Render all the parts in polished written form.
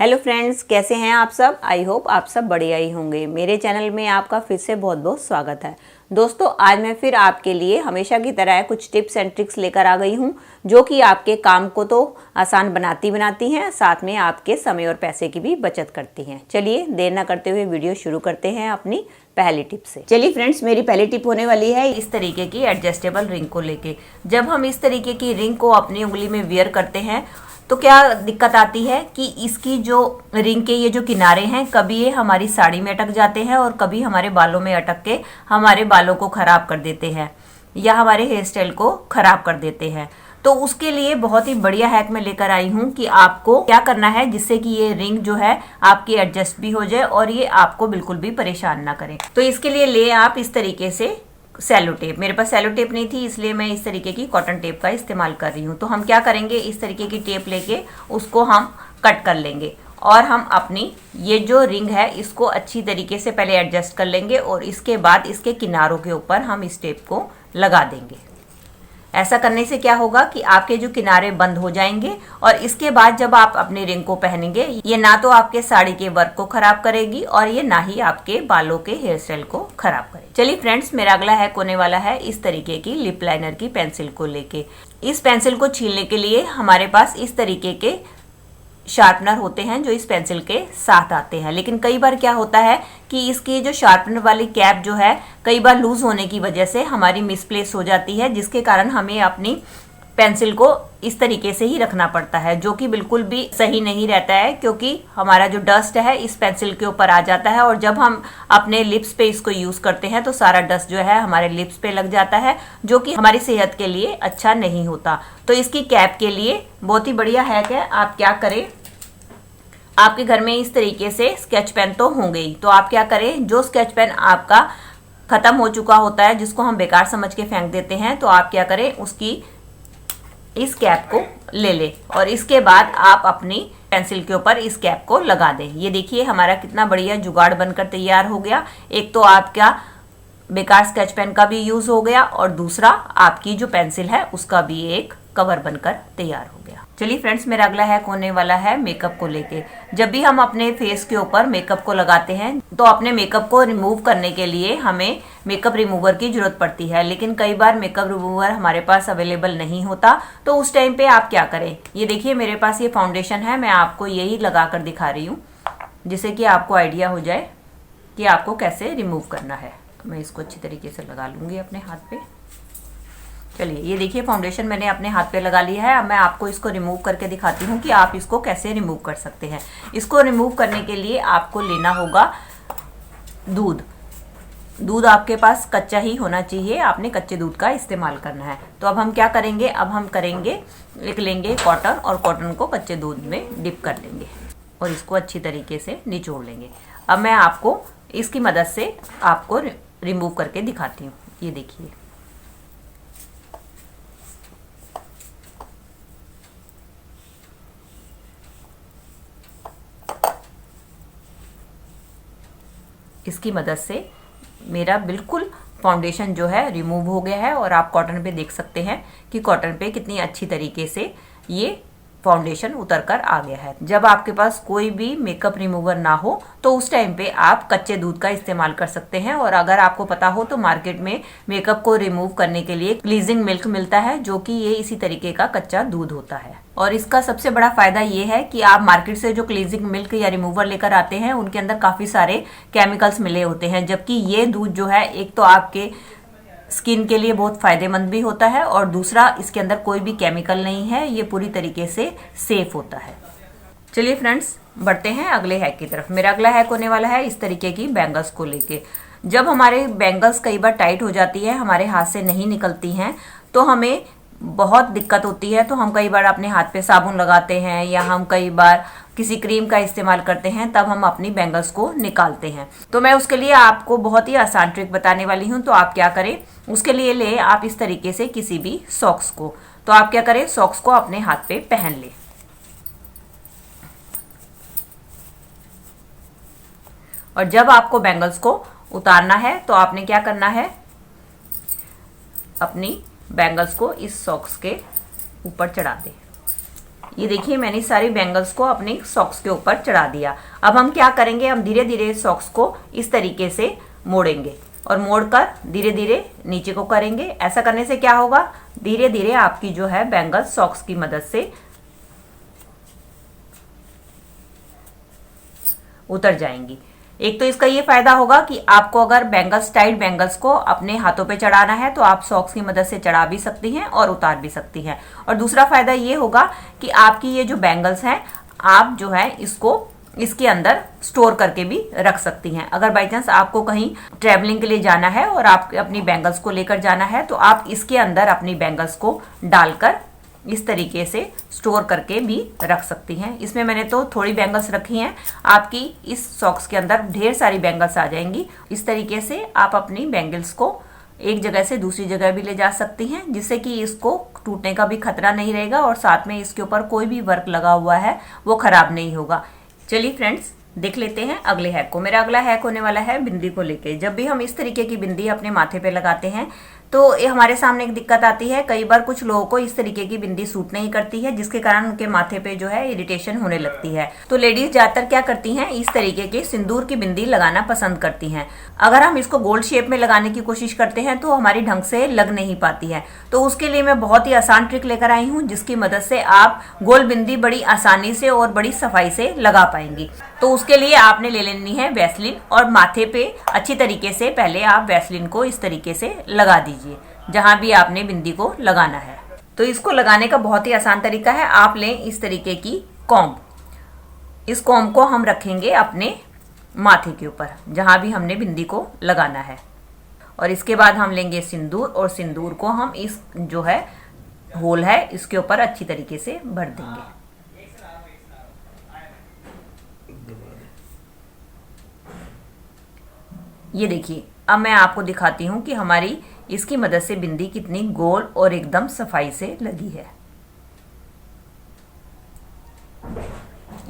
Hello friends, कैसे हैं आप सब। आई होप आप सब बढ़िया ही होंगे। मेरे चैनल में आपका फिर से बहुत बहुत स्वागत है। दोस्तों, आज मैं फिर आपके लिए हमेशा की तरह कुछ टिप्स एंड ट्रिक्स लेकर आ गई हूं, जो कि आपके काम को तो आसान बनाती हैं, साथ में आपके समय और पैसे की भी बचत करती हैं। चलिए देर ना करते हुए वीडियो शुरू करते हैं अपनी पहली टिप से। चलिए फ्रेंड्स, मेरी पहली टिप होने वाली है इस तरीके की एडजस्टेबल रिंग को लेके। जब हम इस तरीके की रिंग को अपनी उंगली में वियर करते हैं तो क्या दिक्कत आती है कि इसकी जो रिंग के ये जो किनारे हैं, कभी ये हमारी साड़ी में अटक जाते हैं और कभी हमारे बालों में अटक के हमारे बालों को खराब कर देते हैं या हमारे हेयर स्टाइल को खराब कर देते हैं। तो उसके लिए बहुत ही बढ़िया हैक मैं लेकर आई हूँ कि आपको क्या करना है जिससे कि ये रिंग जो है आपकी एडजस्ट भी हो जाए और ये आपको बिल्कुल भी परेशान ना करे। तो इसके लिए ले आप इस तरीके से सेलो टेप। मेरे पास सेलो टेप नहीं थी, इसलिए मैं इस तरीके की कॉटन टेप का इस्तेमाल कर रही हूँ। तो हम क्या करेंगे, इस तरीके की टेप लेके उसको हम कट कर लेंगे और हम अपनी ये जो रिंग है इसको अच्छी तरीके से पहले एडजस्ट कर लेंगे और इसके बाद इसके किनारों के ऊपर हम इस टेप को लगा देंगे। ऐसा करने से क्या होगा कि आपके जो किनारे बंद हो जाएंगे और इसके बाद जब आप अपनी रिंग को पहनेंगे, ये ना तो आपके साड़ी के वर्क को खराब करेगी और ये ना ही आपके बालों के हेयर स्टाइल को खराब करेगी। चलिए फ्रेंड्स, मेरा अगला हैक होने वाला है इस तरीके की लिप लाइनर की पेंसिल को लेके। इस पेंसिल को छीलने के लिए हमारे पास इस तरीके के शार्पनर होते हैं जो इस पेंसिल के साथ आते हैं, लेकिन कई बार क्या होता है कि इसकी जो शार्पनर वाली कैप जो है कई बार लूज होने की वजह से हमारी मिसप्लेस हो जाती है, जिसके कारण हमें अपनी पेंसिल को इस तरीके से ही रखना पड़ता है, जो कि बिल्कुल भी सही नहीं रहता है, क्योंकि हमारा जो डस्ट है इस पेंसिल के ऊपर आ जाता है और जब हम अपने लिप्स पे इसको यूज करते हैं तो सारा डस्ट जो है हमारे लिप्स पे लग जाता है, जो कि हमारी सेहत के लिए अच्छा नहीं होता। तो इसकी कैप के लिए बहुत ही बढ़िया हैक है। आप क्या करें, आपके घर में इस तरीके से स्केच पेन तो होंगे ही, तो आप क्या करें, जो स्केच पेन आपका खत्म हो चुका होता है जिसको हम बेकार समझ के फेंक देते हैं, तो आप क्या करें, उसकी इस कैप को ले ले और इसके बाद आप अपनी पेंसिल के ऊपर इस कैप को लगा दें। ये देखिए हमारा कितना बढ़िया जुगाड़ बनकर तैयार हो गया। एक तो आपका बेकार स्केच पेन का भी यूज हो गया और दूसरा आपकी जो पेंसिल है उसका भी एक कवर बनकर तैयार हो गया। चलिए फ्रेंड्स, मेरा अगला हैक होने वाला है मेकअप को लेके। जब भी हम अपने फेस के ऊपर मेकअप को लगाते हैं तो अपने मेकअप को रिमूव करने के लिए हमें मेकअप रिमूवर की जरूरत पड़ती है, लेकिन कई बार मेकअप रिमूवर हमारे पास अवेलेबल नहीं होता। तो उस टाइम पे आप क्या करें, ये देखिए मेरे पास ये फाउंडेशन है, मैं आपको यही लगा कर दिखा रही हूँ जिससे कि आपको आइडिया हो जाए कि आपको कैसे रिमूव करना है। मैं इसको अच्छी तरीके से लगा लूंगी अपने हाथ पे। चलिए ये देखिए फाउंडेशन मैंने अपने हाथ पे लगा लिया है। अब मैं आपको इसको रिमूव करके दिखाती हूँ कि आप इसको कैसे रिमूव कर सकते हैं। इसको रिमूव करने के लिए आपको लेना होगा दूध। दूध आपके पास कच्चा ही होना चाहिए, आपने कच्चे दूध का इस्तेमाल करना है। तो अब हम क्या करेंगे, अब हम करेंगे लेंगे कॉटन और कॉटन को कच्चे दूध में डिप कर लेंगे और इसको अच्छी तरीके से निचोड़ लेंगे। अब मैं आपको इसकी मदद से आपको रिमूव करके दिखाती हूँ। ये देखिए इसकी मदद से मेरा बिल्कुल फाउंडेशन जो है रिमूव हो गया है और आप कॉटन पे देख सकते हैं कि कॉटन पे कितनी अच्छी तरीके से ये फाउंडेशन उतर कर आ गया है। जब आपके पास कोई भी मेकअप रिमूवर ना हो तो उस टाइम पे आप कच्चे दूध का इस्तेमाल कर सकते हैं। और अगर आपको पता हो तो मार्केट में मेकअप को रिमूव करने के लिए क्लीजिंग मिल्क मिलता है, जो कि ये इसी तरीके का कच्चा दूध होता है। और इसका सबसे बड़ा फायदा ये है कि आप मार्केट से जो क्लीजिंग मिल्क या रिमूवर लेकर आते हैं उनके अंदर काफी सारे केमिकल्स मिले होते हैं, जबकि ये दूध जो है एक तो आपके स्किन के लिए बहुत फायदेमंद भी होता है और दूसरा इसके अंदर कोई भी केमिकल नहीं है, ये पूरी तरीके से सेफ होता है। चलिए फ्रेंड्स, बढ़ते हैं अगले हैक की तरफ। मेरा अगला हैक होने वाला है इस तरीके की बैंगल्स को लेके। जब हमारे बैंगल्स कई बार टाइट हो जाती है, हमारे हाथ से नहीं निकलती हैं, तो हमें बहुत दिक्कत होती है। तो हम कई बार अपने हाथ पे साबुन लगाते हैं या हम कई बार किसी क्रीम का इस्तेमाल करते हैं, तब हम अपनी बैंगल्स को निकालते हैं। तो मैं उसके लिए आपको बहुत ही आसान ट्रिक बताने वाली हूँ। तो आप क्या करें, उसके लिए ले आप इस तरीके से किसी भी सॉक्स को। तो आप क्या करें, सॉक्स को अपने हाथ पे पहन ले और जब आपको बैंगल्स को उतारना है तो आपने क्या करना है, अपनी बैंगल्स को इस सॉक्स के ऊपर चढ़ा दे। ये देखिए मैंने सारी बैंगल्स को अपने सॉक्स के ऊपर चढ़ा दिया। अब हम क्या करेंगे, हम धीरे धीरे सॉक्स को इस तरीके से मोड़ेंगे और मोड़कर धीरे धीरे नीचे को करेंगे। ऐसा करने से क्या होगा, धीरे धीरे आपकी जो है बैंगल्स सॉक्स की मदद से उतर जाएंगी। एक तो इसका ये फायदा होगा कि आपको अगर बैंगल्स, टाइट बैंगल्स को अपने हाथों पे चढ़ाना है तो आप सॉक्स की मदद से चढ़ा भी सकती हैं और उतार भी सकती हैं। और दूसरा फायदा ये होगा कि आपकी ये जो बैंगल्स हैं आप जो है इसको इसके अंदर स्टोर करके भी रख सकती हैं। अगर बाई चांस आपको कहीं ट्रैवलिंग के लिए जाना है और आप अपनी बैंगल्स को लेकर जाना है तो आप इसके अंदर अपनी बैंगल्स को डालकर इस तरीके से स्टोर करके भी रख सकती हैं। इसमें मैंने तो थोड़ी बैंगल्स रखी हैं, आपकी इस सॉक्स के अंदर ढेर सारी बैंगल्स आ जाएंगी। इस तरीके से आप अपनी बैंगल्स को एक जगह से दूसरी जगह भी ले जा सकती हैं, जिससे कि इसको टूटने का भी खतरा नहीं रहेगा और साथ में इसके ऊपर कोई भी वर्क लगा हुआ है वो खराब नहीं होगा। चलिए फ्रेंड्स, देख लेते हैं अगले हैक को। मेरा अगला हैक होने वाला है बिंदी को लेके। जब भी हम इस तरीके की बिंदी अपने माथे पे लगाते हैं तो ये हमारे सामने एक दिक्कत आती है। कई बार कुछ लोगों को इस तरीके की बिंदी सूट नहीं करती है, जिसके कारण उनके माथे पे जो है इरिटेशन होने लगती है। तो लेडीज ज्यादातर क्या करती हैं, इस तरीके के सिंदूर की बिंदी लगाना पसंद करती हैं। अगर हम इसको गोल्ड शेप में लगाने की कोशिश करते हैं तो हमारी ढंग से लग नहीं पाती है। तो उसके लिए मैं बहुत ही आसान ट्रिक लेकर आई हूँ, जिसकी मदद से आप गोल्ड बिंदी बड़ी आसानी से और बड़ी सफाई से लगा पाएंगी। तो उसके लिए आपने ले लेनी है वैसलीन और माथे पे अच्छी तरीके से पहले आप वैसलीन को इस तरीके से लगा दीजिए जहां भी आपने बिंदी को लगाना है। तो इसको लगाने का बहुत ही आसान तरीका है। आप लें इस तरीके की कॉम्ब। इस कॉम्ब को हम रखेंगे अपने माथे के ऊपर जहां भी हमने बिंदी को लगाना है और इसके बाद हम लेंगे सिंदूर और सिंदूर को हम इस जो है होल है इसके ऊपर अच्छी तरीके से भर देंगे। ये देखिए, अब मैं आपको दिखाती हूँ कि हमारी इसकी मदद से बिंदी कितनी गोल और एकदम सफाई से लगी है।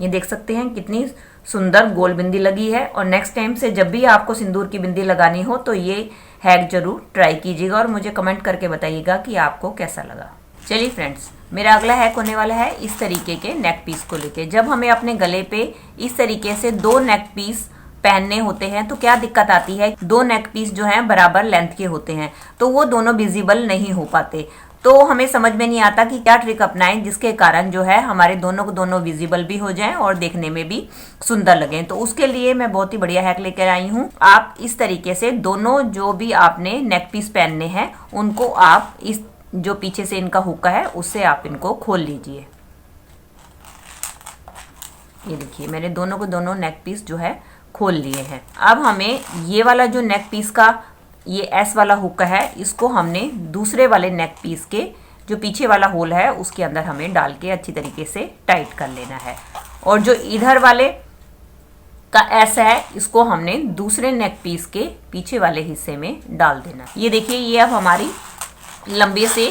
ये देख सकते हैं कितनी सुंदर गोल बिंदी लगी है। और नेक्स्ट टाइम से जब भी आपको सिंदूर की बिंदी लगानी हो तो ये हैक जरूर ट्राई कीजिएगा और मुझे कमेंट करके बताइएगा कि आपको कैसा लगा। चलिए फ्रेंड्स, मेरा अगला हैक होने वाला है इस तरीके के नेक पीस को लेके। जब हमें अपने गले पे इस तरीके से 2 नेक पीस पहनने होते हैं तो क्या दिक्कत आती है, 2 नेक पीस जो हैं बराबर लेंथ के होते हैं तो वो दोनों विजिबल नहीं हो पाते। तो हमें समझ में नहीं आता कि क्या ट्रिक अपनाएं जिसके कारण जो है हमारे दोनों को दोनों विजिबल भी हो जाएं और देखने में भी सुंदर लगें। तो उसके लिए मैं बहुत ही बढ़िया हैक लेकर आई हूँ। आप इस तरीके से दोनों जो भी आपने नेक पीस पहनने हैं उनको आप इस जो पीछे से इनका हुक्का है उससे आप इनको खोल लीजिए। ये देखिए, मैंने दोनों को दोनों नेक पीस जो है खोल लिए हैं। अब हमें ये वाला जो नेक पीस का ये एस वाला हुक है इसको हमने दूसरे वाले नेक पीस के जो पीछे वाला होल है उसके अंदर हमें डाल के अच्छी तरीके से टाइट कर लेना है। और जो इधर वाले का एस है इसको हमने दूसरे नेक पीस के पीछे वाले हिस्से में डाल देना। ये देखिए, ये अब हमारी लंबे से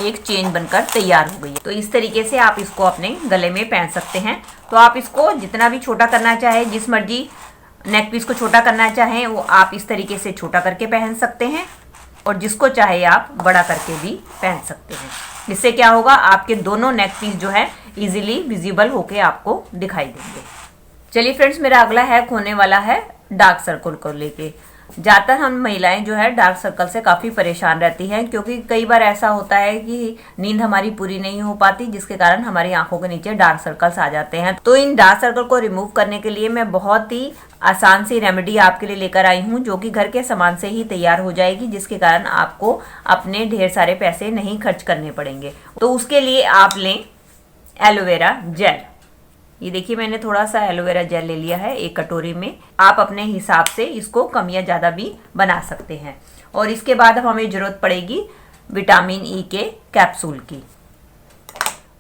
एक चेन बनकर तैयार हो गई है। तो इस तरीके से आप इसको अपने गले में पहन सकते हैं। तो आप इसको जितना भी छोटा करना चाहे, जिस मर्जी नेक पीस को छोटा करना चाहें वो आप इस तरीके से छोटा करके पहन सकते हैं और जिसको चाहे आप बड़ा करके भी पहन सकते हैं। इससे क्या होगा, आपके दोनों नेक पीस जो है इजीली विजिबल होके आपको दिखाई देंगे। चलिए फ्रेंड्स, मेरा अगला हैक होने वाला है डार्क सर्कल को लेके। ज़्यादातर हम महिलाएं जो है डार्क सर्कल से काफ़ी परेशान रहती हैं, क्योंकि कई बार ऐसा होता है कि नींद हमारी पूरी नहीं हो पाती जिसके कारण हमारी आंखों के नीचे डार्क सर्कल्स आ जाते हैं। तो इन डार्क सर्कल को रिमूव करने के लिए मैं बहुत ही आसान सी रेमेडी आपके लिए लेकर आई हूँ, जो कि घर के सामान से ही तैयार हो जाएगी, जिसके कारण आपको अपने ढेर सारे पैसे नहीं खर्च करने पड़ेंगे। तो उसके लिए आप लें एलोवेरा जेल। ये देखिए, मैंने थोड़ा सा एलोवेरा जेल ले लिया है एक कटोरी में। आप अपने हिसाब से इसको कम या ज़्यादा भी बना सकते हैं। और इसके बाद अब हमें ज़रूरत पड़ेगी विटामिन ई के कैप्सूल की।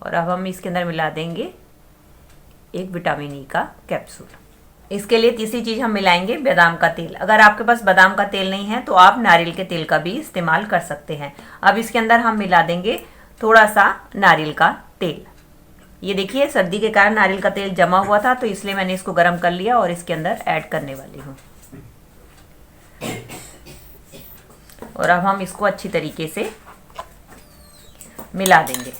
और अब हम इसके अंदर मिला देंगे एक विटामिन ई का कैप्सूल। इसके लिए तीसरी चीज़ हम मिलाएंगे बादाम का तेल। अगर आपके पास बादाम का तेल नहीं है तो आप नारियल के तेल का भी इस्तेमाल कर सकते हैं। अब इसके अंदर हम मिला देंगे थोड़ा सा नारियल का तेल। ये देखिए, सर्दी के कारण नारियल का तेल जमा हुआ था तो इसलिए मैंने इसको गर्म कर लिया और इसके अंदर ऐड करने वाली हूँ। और अब हम इसको अच्छी तरीके से मिला देंगे।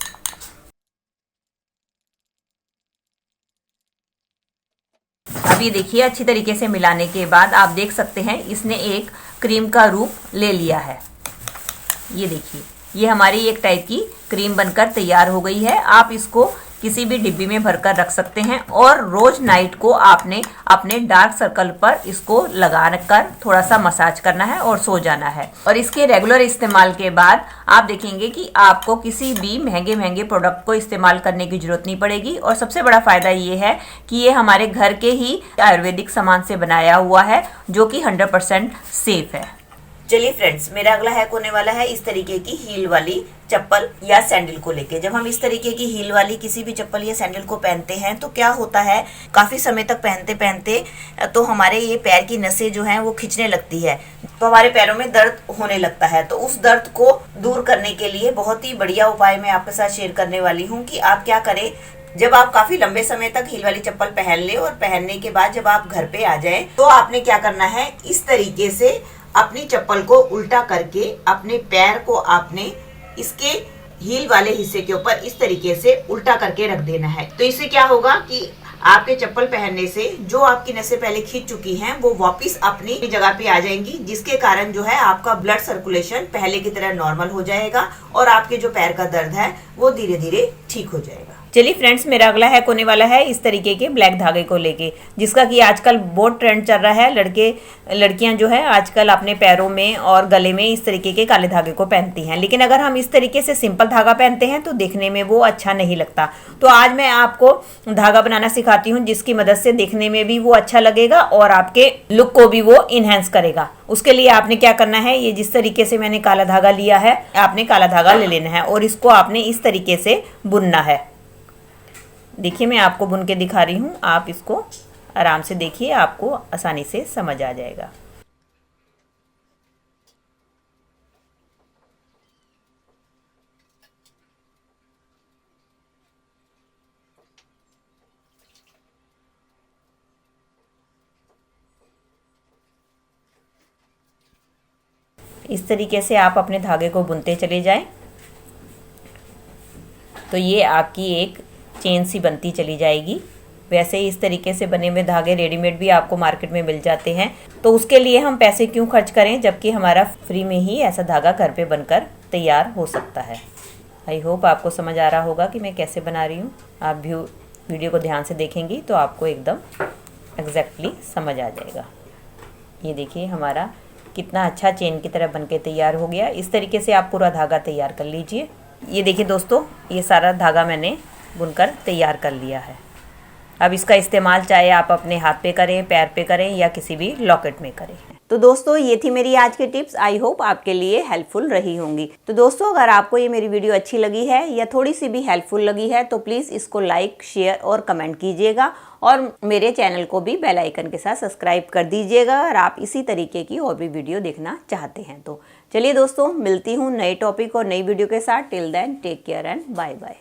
अब ये देखिए अच्छी तरीके से मिलाने के बाद आप देख सकते हैं इसने एक क्रीम का रूप ले लिया है। ये देखिए ये हमारी एक टाइप की क्रीम बनकर तैयार हो गई है। आप इसको किसी भी डिब्बी में भरकर रख सकते हैं और रोज नाइट को आपने अपने डार्क सर्कल पर इसको लगा कर थोड़ा सा मसाज करना है और सो जाना है। और इसके रेगुलर इस्तेमाल के बाद आप देखेंगे कि आपको किसी भी महंगे महंगे प्रोडक्ट को इस्तेमाल करने की जरूरत नहीं पड़ेगी। और सबसे बड़ा फायदा ये है कि ये हमारे घर के ही आयुर्वेदिक सामान से बनाया हुआ है जो कि 100% सेफ है। चलिए फ्रेंड्स, मेरा अगला हैक होने वाला है इस तरीके की हील वाली चप्पल या सैंडल को लेके। जब हम इस तरीके की हील वाली किसी भी चप्पल या सैंडल को पहनते हैं तो क्या होता है, काफी समय तक पहनते पहनते तो हमारे ये पैर की नसें जो हैं वो खिंचने लगती है, तो हमारे पैरों में दर्द होने लगता है। तो उस दर्द को दूर करने के लिए बहुत ही बढ़िया उपाय मैं आपके साथ शेयर करने वाली हूँ कि आप क्या करें। जब आप काफी लंबे समय तक हील वाली चप्पल पहन ले और पहनने के बाद जब आप घर पे आ जाए तो आपने क्या करना है, इस तरीके से अपनी चप्पल को उल्टा करके अपने पैर को आपने इसके हील वाले हिस्से के ऊपर इस तरीके से उल्टा करके रख देना है। तो इससे क्या होगा कि आपके चप्पल पहनने से जो आपकी नसें पहले खींच चुकी हैं वो वापस अपनी जगह पे आ जाएंगी, जिसके कारण जो है आपका ब्लड सर्कुलेशन पहले की तरह नॉर्मल हो जाएगा और आपके जो पैर का दर्द है वो धीरे धीरे ठीक हो जाएगा। चलिए फ्रेंड्स, मेरा अगला हैक होने वाला है इस तरीके के ब्लैक धागे को लेके, जिसका कि आजकल बहुत ट्रेंड चल रहा है। लड़कियां जो है आजकल अपने पैरों में और गले में इस तरीके के काले धागे को पहनती हैं, लेकिन अगर हम इस तरीके से सिंपल धागा पहनते हैं तो देखने में वो अच्छा नहीं लगता। तो आज मैं आपको धागा बनाना सिखाती हूँ जिसकी मदद से देखने में भी वो अच्छा लगेगा और आपके लुक को भी वो इनहेंस करेगा। उसके लिए आपने क्या करना है, ये जिस तरीके से मैंने काला धागा लिया है, आपने काला धागा ले लेना है और इसको आपने इस तरीके से बुनना है। देखिए मैं आपको बुन के दिखा रही हूँ, आप इसको आराम से देखिए, आपको आसानी से समझ आ जाएगा। इस तरीके से आप अपने धागे को बुनते चले जाएं तो ये आपकी एक चेन सी बनती चली जाएगी। वैसे इस तरीके से बने हुए धागे रेडीमेड भी आपको मार्केट में मिल जाते हैं, तो उसके लिए हम पैसे क्यों खर्च करें जबकि हमारा फ्री में ही ऐसा धागा घर पे बनकर तैयार हो सकता है। आई होप आपको समझ आ रहा होगा कि मैं कैसे बना रही हूँ। आप भी वीडियो को ध्यान से देखेंगी तो आपको एकदम एग्जैक्टली समझ आ जाएगा। ये देखिए हमारा कितना अच्छा चेन की तरह बनके तैयार हो गया। इस तरीके से आप पूरा धागा तैयार कर लीजिए। ये देखिए दोस्तों, ये सारा धागा मैंने बुनकर तैयार कर लिया है। अब इसका इस्तेमाल चाहे आप अपने हाथ पे करें, पैर पे करें या किसी भी लॉकेट में करें। तो दोस्तों ये थी मेरी आज की टिप्स, आई होप आपके लिए हेल्पफुल रही होंगी। तो दोस्तों अगर आपको ये मेरी वीडियो अच्छी लगी है या थोड़ी सी भी हेल्पफुल लगी है तो प्लीज़ इसको लाइक, शेयर और कमेंट कीजिएगा और मेरे चैनल को भी बेल आइकन के साथ सब्सक्राइब कर दीजिएगा अगर आप इसी तरीके की और भी वीडियो देखना चाहते हैं तो। चलिए दोस्तों, मिलती हूँ नए टॉपिक और नई वीडियो के साथ। Till then take care and bye bye.